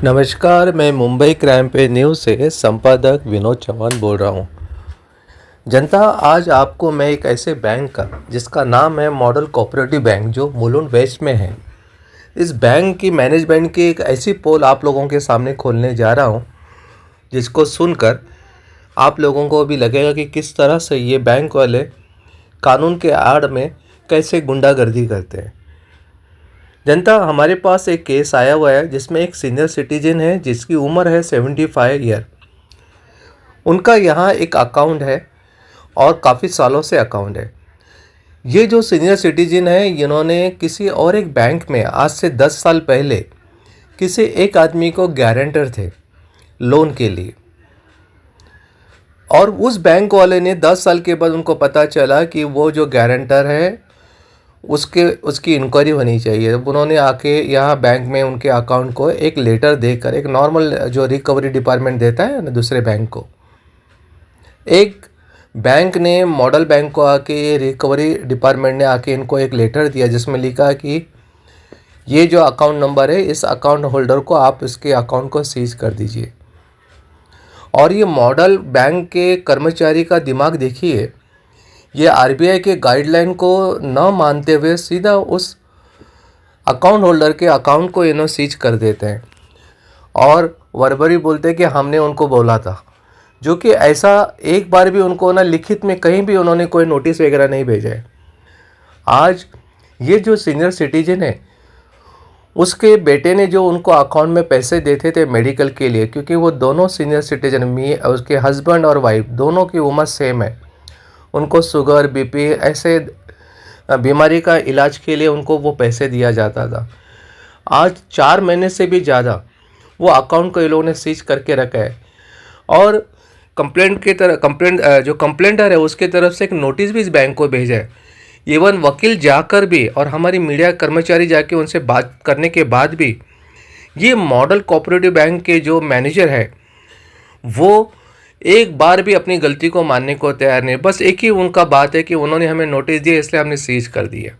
नमस्कार, मैं मुंबई क्राइम पे न्यूज़ से संपादक विनोद चौहान बोल रहा हूँ। जनता, आज आपको मैं एक ऐसे बैंक का जिसका नाम है मॉडल कोऑपरेटिव बैंक, जो मुलुंड वेस्ट में है, इस बैंक की मैनेजमेंट की एक ऐसी पोल आप लोगों के सामने खोलने जा रहा हूँ, जिसको सुनकर आप लोगों को भी लगेगा कि किस तरह से ये बैंक वाले कानून के आड़ में कैसे गुंडागर्दी करते हैं। जनता, हमारे पास एक केस आया हुआ है जिसमें एक सीनियर सिटीजन है जिसकी उम्र है 75 ईयर। उनका यहाँ एक अकाउंट है और काफ़ी सालों से अकाउंट है। ये जो सीनियर सिटीजन है, इन्होंने किसी और एक बैंक में आज से 10 साल पहले किसी एक आदमी को गारंटर थे लोन के लिए, और उस बैंक वाले ने 10 साल के बाद उनको पता चला कि वो जो गारंटर है उसकी इंक्वायरी होनी चाहिए। उन्होंने आके यहाँ बैंक में उनके अकाउंट को एक लेटर देकर, एक नॉर्मल जो रिकवरी डिपार्टमेंट देता है ना दूसरे बैंक को, एक बैंक ने मॉडल बैंक को आके, रिकवरी डिपार्टमेंट ने आके इनको एक लेटर दिया जिसमें लिखा कि ये जो अकाउंट नंबर है, इस अकाउंट होल्डर को आप इसके अकाउंट को सीज कर दीजिए। और ये मॉडल बैंक के कर्मचारी का दिमाग देखिए, ये आरबीआई के गाइडलाइन को न मानते हुए सीधा उस अकाउंट होल्डर के अकाउंट को इन्होंने सीज कर देते हैं और वर्बरी बोलते हैं कि हमने उनको बोला था, जो कि ऐसा एक बार भी उनको ना लिखित में कहीं भी उन्होंने कोई नोटिस वगैरह नहीं भेजा है। आज ये जो सीनियर सिटीजन है, उसके बेटे ने जो उनको अकाउंट में पैसे देते थे मेडिकल के लिए, क्योंकि वो दोनों सीनियर सिटीजन, उसके हस्बैंड और वाइफ दोनों की उम्र सेम है, उनको शुगर, बीपी ऐसे बीमारी का इलाज के लिए उनको वो पैसे दिया जाता था। आज 4 महीने से भी ज़्यादा वो अकाउंट को ये लोगों ने सीज करके रखा है और जो कंप्लेंटर है उसके तरफ से एक नोटिस भी इस बैंक को भेजा है। इवन वकील जाकर भी और हमारी मीडिया कर्मचारी जाके उनसे बात करने के बाद भी ये मॉडल कोऑपरेटिव बैंक के जो मैनेजर है वो एक बार भी अपनी गलती को मानने को तैयार नहीं। बस एक ही उनका बात है कि उन्होंने हमें नोटिस दिया इसलिए हमने सीज कर दिया।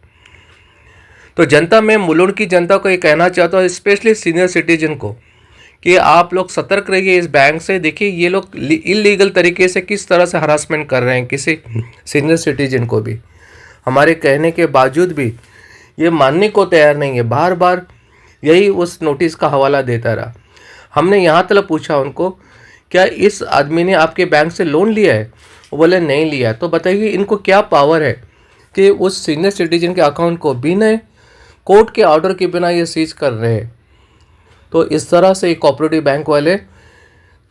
तो जनता, मैं मुलुंड की जनता को ये कहना चाहता हूँ, स्पेशली सीनियर सिटीजन को, कि आप लोग सतर्क रहिए इस बैंक से। देखिए ये लोग इलीगल तरीके से किस तरह से हरासमेंट कर रहे हैं किसी सीनियर सिटीजन को भी। हमारे कहने के बावजूद भी ये मानने को तैयार नहीं है, बार बार यही उस नोटिस का हवाला देता रहा। हमने यहाँ तक पूछा उनको, क्या इस आदमी ने आपके बैंक से लोन लिया है? वो बोले नहीं लिया। तो बताइए इनको क्या पावर है कि उस सीनियर सिटीजन के अकाउंट को बिना कोर्ट के ऑर्डर के बिना ये सीज कर रहे हैं। तो इस तरह से कोऑपरेटिव बैंक वाले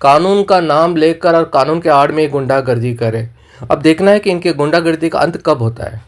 कानून का नाम लेकर और कानून के आड़ में गुंडागर्दी करें। अब देखना है कि इनके गुंडागर्दी का अंत कब होता है।